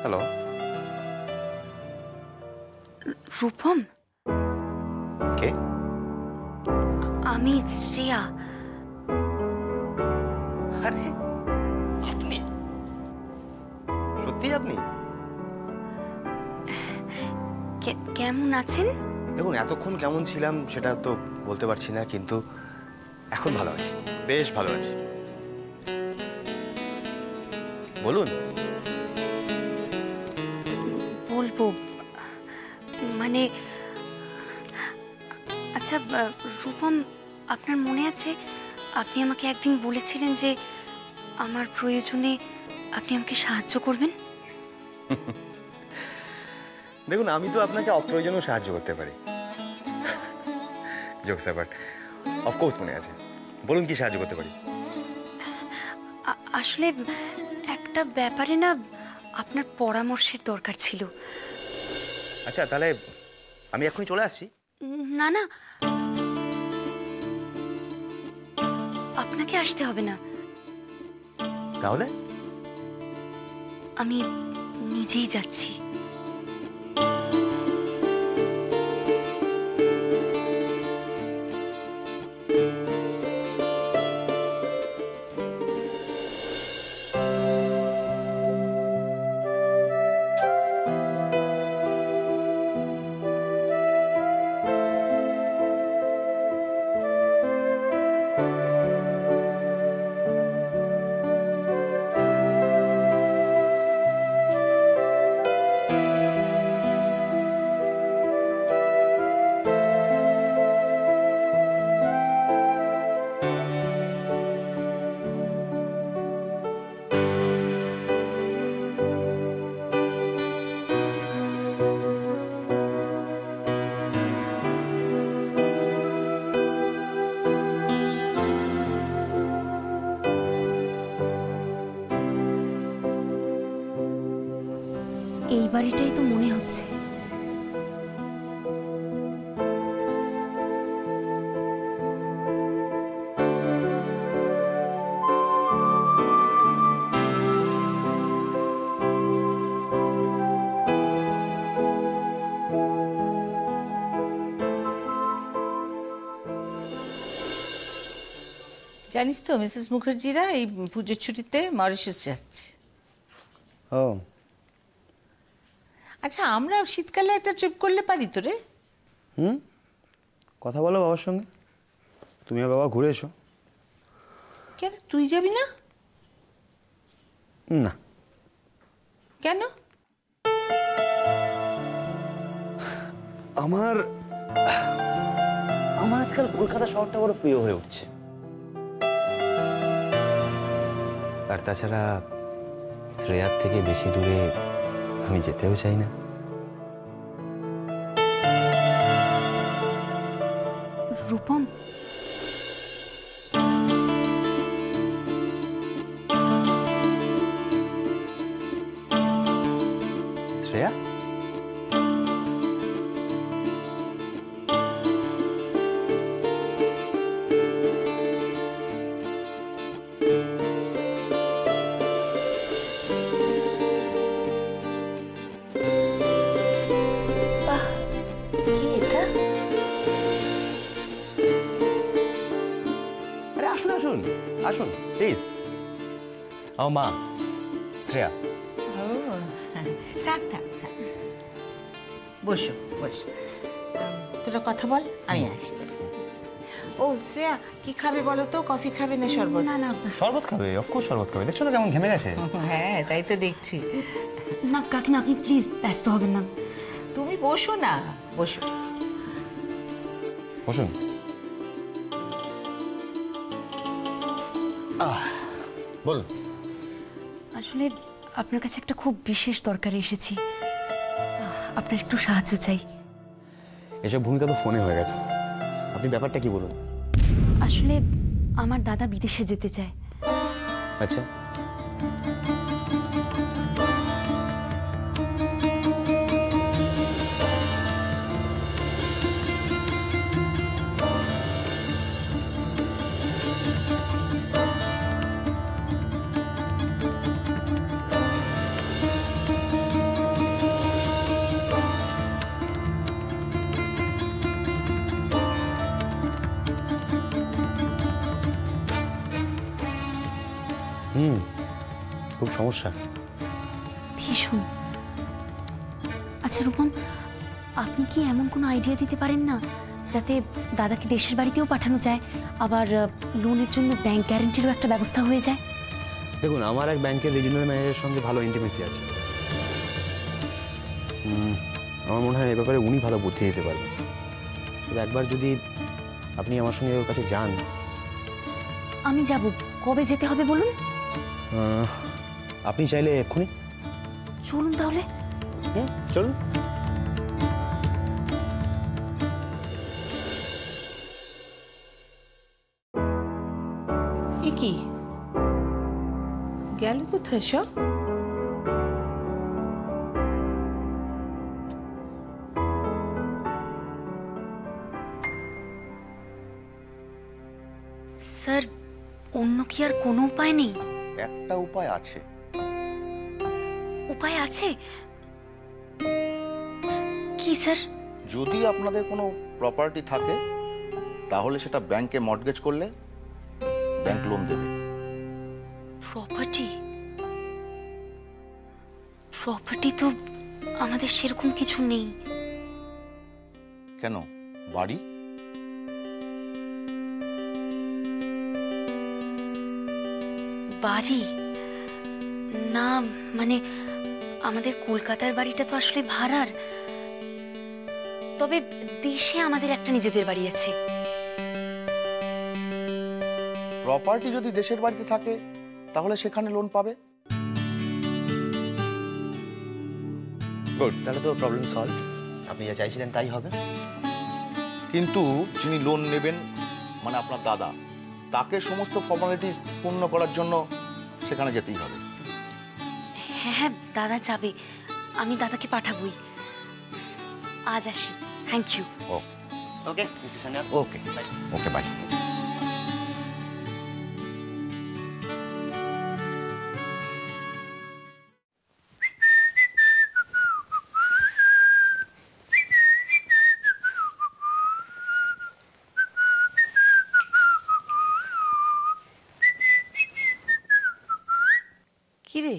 Hello Rupam, কে? আমি শ্রেয়া। আরে আপনি, সত্যি আপনি? কেমন আছেন? দেখুন, এতক্ষণ কেমন ছিলাম সেটা তো বলতে পারছি না, কিন্তু এখন ভালো আছি, বেশ ভালো আছি। বলুন। বলবো মানে, আচ্ছা রূপম, আপনার মনে আছে আপনি আমাকে একদিন বলেছিলেন যে আমার প্রয়োজনে আপনি আমাকে সাহায্য করবেন? দেখুন, আমি তো আপনাকে অপ্রয়োজনেও সাহায্য করতে পারি। জোকস অ্যাপার্ট, অফকোর্স মনে আছে। বলুন, কি সাহায্য করতে পারি? আসলে একটা ব্যাপারে না আপনার পরামর্শের দরকার ছিল। আচ্ছা, তাহলে আমি এখনই চলে আসছি। না না, আপনাকে আসতে হবে না। তাহলে আমি নিজেই যাচ্ছি। এই বাড়িটাই তো মনে হচ্ছে। জানিস তো মিসেস মুখার্জিরা এই পুজোর ছুটিতে মরিশাস যাচ্ছে। ও আচ্ছা, আমরা শীতকালে একটা ট্রিপ করলে পারি তো রে? কথা বলো বাবার সঙ্গে, তুমি আর বাবা ঘুরে এসো। কেন, তুই যাবি না? না। কেন? আমার আজকাল কলকাতা শহরটা বড় প্রিয় হয়ে উঠছে। আর তাছাড়া শ্রেয়ার থেকে বেশি দূরে আমি যেতেও চাই না। রূপম, শ্রেয়া, আসুন প্লিজ। আমার মা শ্রেয়া। ও থাক থাক থাক, বসো বসো, তোরা কথা বল, আমি আসতে। ও শ্রেয়া, কি খাবে বলো তো? কফি খাবে না শরবত? না না, শরবত খাবে, অফকোর্স শরবত খাবে। দেখছো না কেমন ঘেমে গেছে? হ্যাঁ, তাই তো দেখছি। না কাকিমা, আপনি প্লিজ ব্যস্ত হবেন না। তুমি বসো না, বসো। বসুন। বলুন। আসলে আপনার কাছে একটা খুব বিশেষ দরকারে এসেছি, আপনার একটু সাহায্য চাই। এসব ভূমিকা তো ফোনে হয়ে গেছে, আপনি ব্যাপারটা কি বলুন। আসলে আমার দাদা বিদেশে যেতে চায়। আচ্ছা, খুব সমস্যা। ভীষণ। আচ্ছা রূপম, আপনি কি এমন কোনো আইডিয়া দিতে পারেন না যাতে দাদাকে দেশের বাড়িতেও পাঠানো যায়, আবার লোনের জন্য ব্যাংক গ্যারান্টিরও একটা ব্যবস্থা হয়ে যায়? দেখুন, আমার এক ব্যাংকের রিজিওনাল ম্যানেজারের সঙ্গে ভালো ইন্টিমেসি আছে। আমার মনে হয় এ ব্যাপারে উনি ভালো বুদ্ধি দিতে পারবেন। তবে একবার যদি আপনি আমার সঙ্গে ওর কাছে যান। আমি যাব। কবে যেতে হবে বলুন? আপনি চাইলে এক্ষুনি। চলুন তাহলে। চলুন। এ কি গেল কোথায় সব? স্যার, অন্য কি আর কোনো উপায় নেই? একটা উপায় আছে। উপায় আছে? কি স্যার? যদি আপনাদের কোনো প্রপার্টি থাকে তাহলে সেটা ব্যাংকে মর্টগেজ করলে ব্যাংক লোন দেবে। প্রপার্টি? প্রপার্টি তো আমাদের সেরকম কিছু নেই। কেন, বাড়ি? বাড়ি না, মানে আমাদের কলকাতার বাড়িটা তো আসলে ভাড়ার। তবে দেশে আমাদের একটা নিজেদের বাড়ি আছে। প্রপার্টি যদি দেশের বাড়িতে থাকে তাহলে সেখানে লোন পাবে। গুড, তাহলে তো প্রবলেম সলভ। আপনি যা চাইছিলেন তাই হবে। কিন্তু যিনি লোন নেবেন মানে আপনার দাদা, তাকে সমস্ত ফর্মালিটিস পূর্ণ করার জন্য সেখানে যেতেই হবে। হ্যাঁ হ্যাঁ, দাদা যাবে। আমি দাদাকে পাঠাবই। আজ আসি। Thank you. Okay mister Sanyal. Okay okay, bye. কিরে,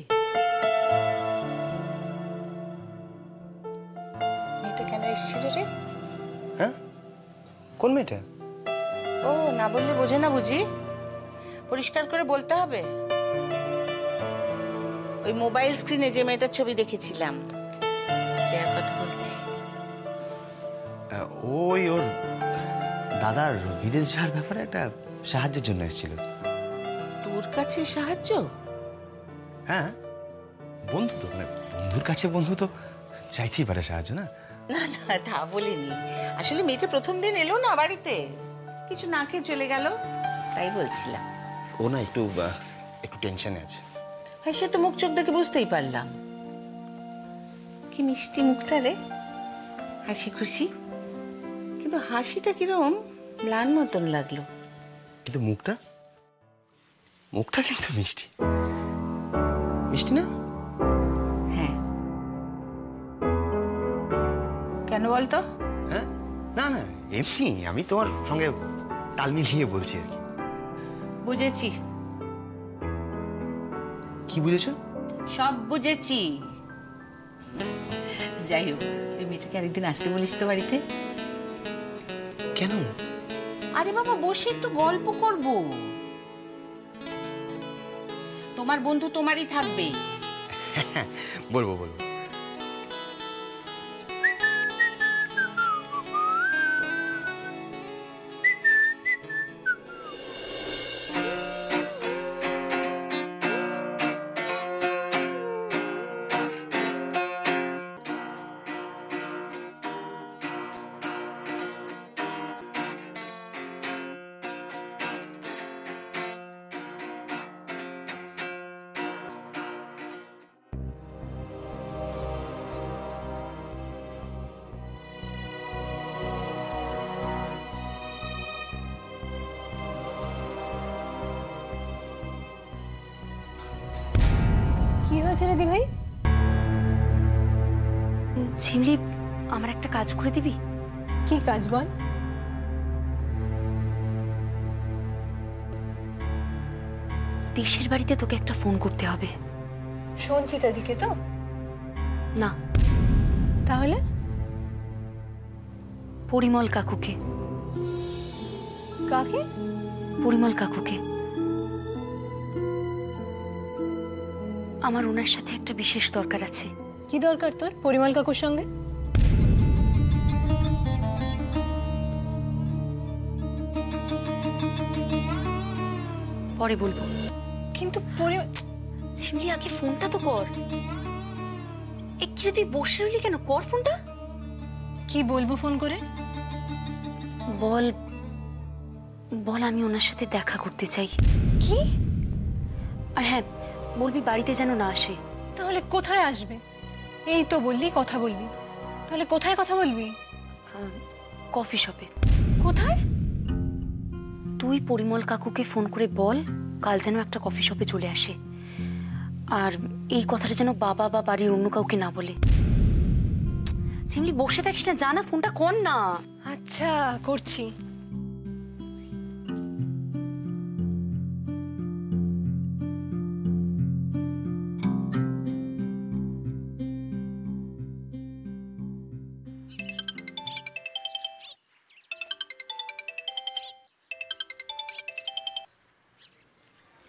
মেয়েটা কেন এসেছিল রে? হ্যাঁ, কোন মেয়েটা? ও, না বললে বোঝে না বুঝি? পরিষ্কার করে বলতে হবে। ওই মোবাইল স্ক্রিনে যে মেয়েটার ছবি দেখেছিলাম, সে আর কথা বলছি। ওই ওর দাদার বিদেশ যাওয়ার ব্যাপারে একটা সাহায্যের জন্য এসেছিল। তোর কাছে সাহায্য? হ্যাঁ, বন্ধু তো, মানে বন্ধুর কাছে বন্ধু তো চাইতেই পারে সাহায্য, না? না না, তা বলিনি। আসলে মেয়েটা প্রথম দিন এলো না বাড়িতে, কিছু না খেয়ে চলে গেল, তাই বলছিলাম। ও না একটু একটু টেনশনে আছে। হ্যাঁ, সে তো মুখ চোখ দেখে বুঝতেই পারলাম। কি মিষ্টি মুখটা রে, হাসি খুশি। কিন্তু হাসিটা কিরম ম্লান মতন লাগলো। কিন্তু মুখটা মুখটা কিন্তু মিষ্টি মিষ্টি না? হ্যাঁ, কেন বলতো? হ্যাঁ, না না, এমনি আমি তোমার সঙ্গে তাল মিলিয়ে বলছি আর কি। বুঝেছি। কি বুঝেছো? সব বুঝেছি। যাই হোক, ওই মেয়েটাকে আরেকদিন আসতে বলিস তো বাড়িতে। কেন? আরে বাবা, বসে একটু গল্প করব। তোমার বন্ধু তোমারই থাকবে। বলবো বলবো। কি হয়েছে রে দি ভাই? ঝিমলি, আমার একটা কাজ করে দিবি? কি কাজ বল? দেশের বাড়িতে তোকে একটা ফোন করতে হবে। সঞ্চিতা দিকে তো? না, তাহলে? পরিমল কাকুকে। কাকে? পরিমল কাকুকে। আমার ওনার সাথে একটা বিশেষ দরকার আছে। কি দরকার তোর পরিমল কাকুর সঙ্গে? পরে বলবো। কিন্তু ঝিমলি, আগে ফোনটা তো কর। একটু তুই বসে রইলি কেন? কর ফোনটা। কি বলবো ফোন করে? বল বল, আমি ওনার সাথে দেখা করতে চাই। কি? আর হ্যাঁ, বলবি বাড়িতে যেন না আসে। তাহলে কোথায় আসবে? এই তো বললি কথা বলবি, তাহলে কোথায় কথা বলবি? কফি শপে। কোথায়? তুই পরিমল কাকুকে ফোন করে বল কাল যেন একটা কফি শপে চলে আসে, আর এই কথাটা যেন বাবা বা বাড়ির অন্য কাউকে না বলে। ঝিমলি, বসে থাকিস না, জানা ফোনটা কর না। আচ্ছা, করছি।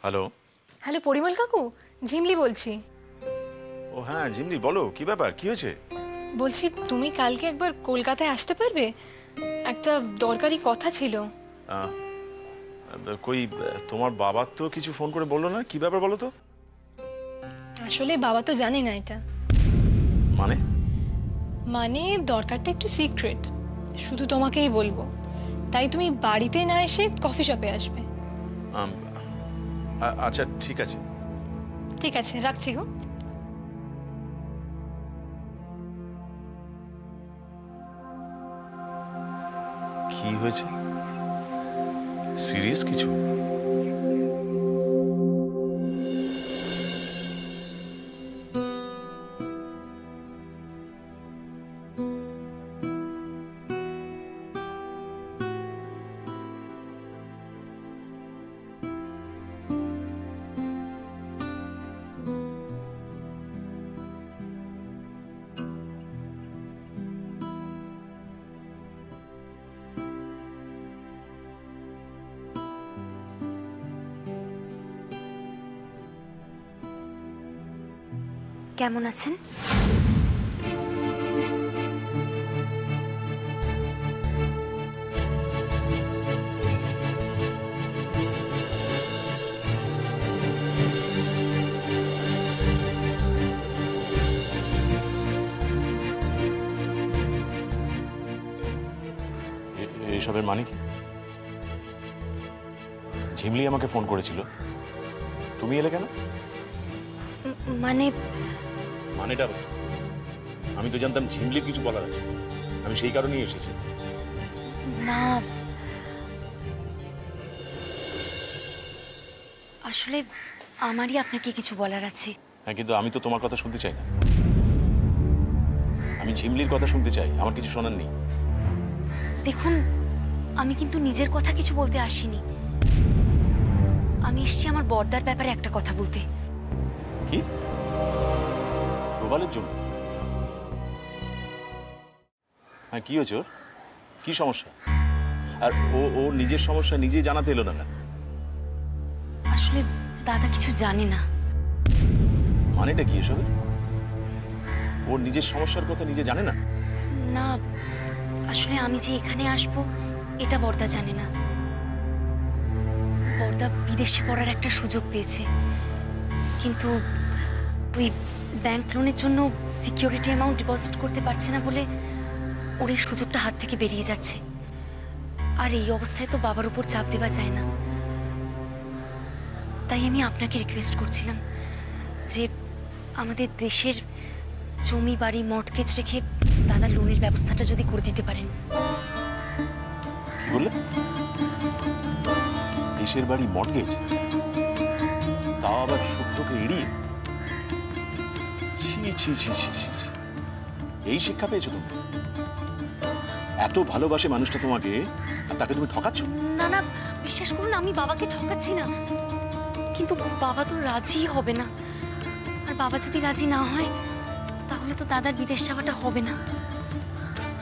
হ্যালো। হ্যালো পরিমল কাকু, ঝিমলি বলছি। ও হ্যাঁ ঝিমলি, বলো কি ব্যাপার, কি হয়েছে? বলছি তুমি কালকে একবার কলকাতায় আসতে পারবে? একটা দরকারি কথা ছিল। কই তোমার বাবা তো কিছু ফোন করে বললো না, কি ব্যাপার বলো তো? আসলে বাবা তো জানে না এটা। মানে? মানে দরকারটা একটু সিক্রেট, শুধু তোমাকেই বলবো। তাই তুমি বাড়িতে না এসে কফি শপে আসবে। আচ্ছা ঠিক আছে। ঠিক আছে, রাখছি গো। কি হয়েছে? সিরিয়াস কিছু? কেমন আছেন? এসবের মানে কি? ঝিমলি আমাকে ফোন করেছিল, তুমি এলে কেন? মানেটা আমি তো জানতাম ঝিমলির কিছু বলার আছে, আমি সেই কারণেই এসেছি। না, আসলে আমারই আপনাকে কিছু বলার আছে। হ্যাঁ, কিন্তু আমি তো তোমার কথা শুনতে চাই না, আমি ঝিমলির কথা শুনতে চাই, আমার কিছু শোনার নেই। দেখুন, আমি কিন্তু নিজের কথা কিছু বলতে আসিনি। আমি এসেছি আমার বর্দার ব্যাপারে একটা কথা বলতে। কি? প্রবালের জন্য? হ্যাঁ, কি হয়েছে ওর? কি সমস্যা? আর ও নিজের সমস্যা নিজেই জানাতে এলো না? আসলে দাদা কিছু জানে না। মানেটা কি এসবে? ওর নিজের সমস্যার কথা নিজে জানে না? না, আসলে আমি যে এখানে আসবো এটা বর্দা জানে না। বর্দা বিদেশে পড়ার একটা সুযোগ পেয়েছে, কিন্তু ওই ব্যাংক লোনের জন্য সিকিউরিটি অ্যামাউন্ট ডিপোজিট করতে পারছে না বলে ওর এই সুযোগটা হাত থেকে বেরিয়ে যাচ্ছে। আর এই অবস্থায় তো বাবার উপর চাপ দেওয়া যায় না। তাই আমি আপনাকে রিকোয়েস্ট করছিলাম যে আমাদের দেশের জমি বাড়ি মর্টগেজ রেখে দাদার লোনের ব্যবস্থাটা যদি করে দিতে পারেন। কি বললে? দেশের বাড়ি মর্টগেজ? তাও আবার শুদ্ধকে এড়িয়ে? ছি ছি ছি ছি ছি ছি। এই শিক্ষা পেয়েছো তুমি? এত ভালোবাসে মানুষটা তোমাকে, আর তাকে তুমি ঠকাচ্ছ? না না, বিশ্বাস করুন আমি বাবাকে ঠকাচ্ছি না, কিন্তু কিন্তু বাবা তো রাজি হবে না, আর বাবা যদি রাজি না হয় তাহলে তো দাদার বিদেশ যাওয়াটা হবে না।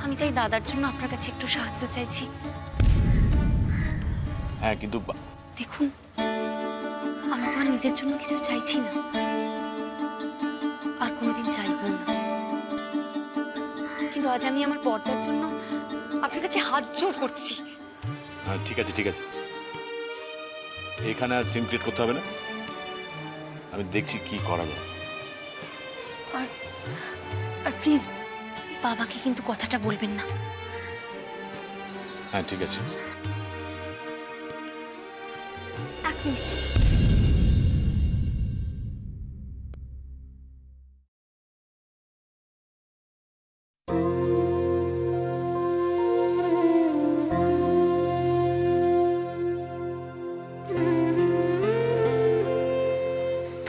আমি তাই দাদার জন্য আপনার কাছে একটু সাহায্য চাইছি। হ্যাঁ, কিন্তু দেখুন, আমি তো আর নিজের জন্য কিছু চাইছি না, আর কোনোদিন চাইবো না, কিন্তু আজ আমি আমার বড়টার জন্য আপনার কাছে হাত জোড় করছি। হ্যাঁ, ঠিক আছে ঠিক আছে, এখানে আর সিম ক্রিয়েট করতে হবে না, আমি দেখছি কি করা যায়। আর আর প্লিজ বাবাকে কিন্তু কথাটা বলবেন না। হ্যাঁ ঠিক আছে। এক মিনিট।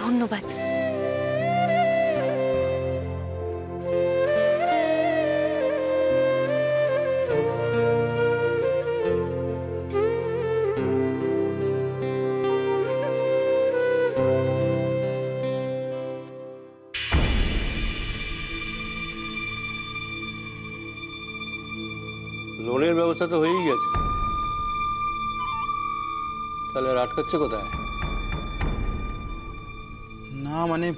ধন্যবাদ। লোনের ব্যবস্থা তো হয়েই গেছে, তাহলে আর আটকাচ্ছে কোথায়? না মানে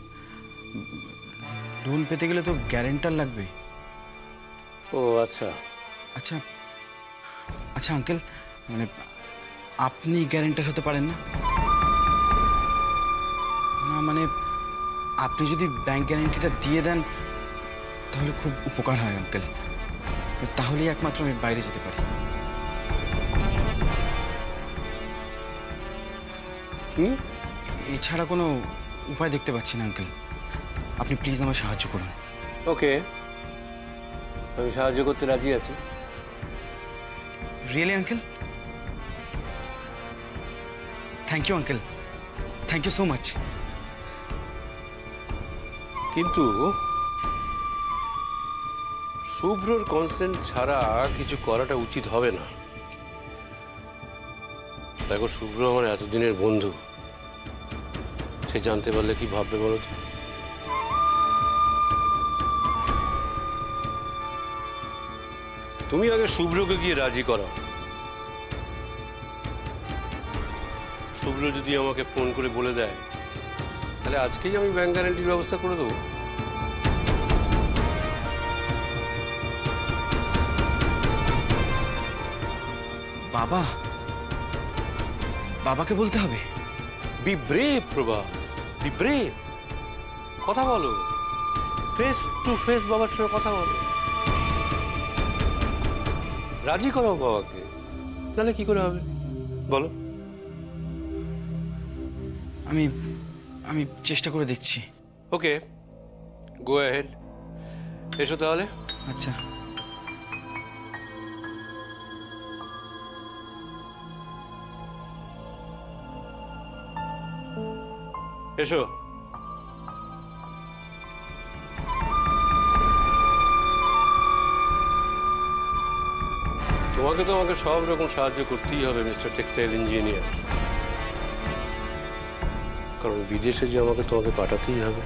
লোন পেতে গেলে তো গ্যারেন্টার লাগবে। ও আচ্ছা। আচ্ছা আচ্ছা আঙ্কেল, মানে আপনি গ্যারেন্টার হতে পারেন না? না মানে আপনি যদি ব্যাংক গ্যারেন্টিটা দিয়ে দেন তাহলে খুব উপকার হয় আঙ্কেল, তাহলেই একমাত্র আমি বাইরে যেতে পারি। কি? এছাড়া কোনো উপায় দেখতে পাচ্ছি না আঙ্কেল, আপনি প্লিজ আমায় সাহায্য করুন। ওকে, আমি সাহায্য করতে রাজি আছি। Really uncle? Thank you uncle, thank you so much. কিন্তু শুভ্রর কনসেন্ট ছাড়া কিছু করাটা উচিত হবে না। দেখো, শুভ্র আমার এতদিনের বন্ধু, সে জানতে পারলে কি ভাববে বলো তো? তুমি আগে শুভ্রকে গিয়ে রাজি করাও। শুভ্র যদি আমাকে ফোন করে বলে দেয় তাহলে আজকেই আমি ব্যাংক গ্যারান্টির ব্যবস্থা করে দেবো। বাবা, বাবাকে বলতে হবে? বি ব্রেভ প্রভা, বি ব্রেভ। কথা বলো, ফেস টু ফেস বাবার সঙ্গে কথা বলো, রাজি করাও বাবাকে, নাহলে কি করে হবে বলো? আমি আমি চেষ্টা করে দেখছি। ওকে, গো অ্যাহেড, এসো তাহলে। আচ্ছা। এসো। তোমাকে তো আমাকে সব রকম সাহায্য করতেই হবে মিস্টার টেক্সটাইল ইঞ্জিনিয়ার, কারণ বিদেশে যে আমাকে তোমাকে পাঠাতেই হবে।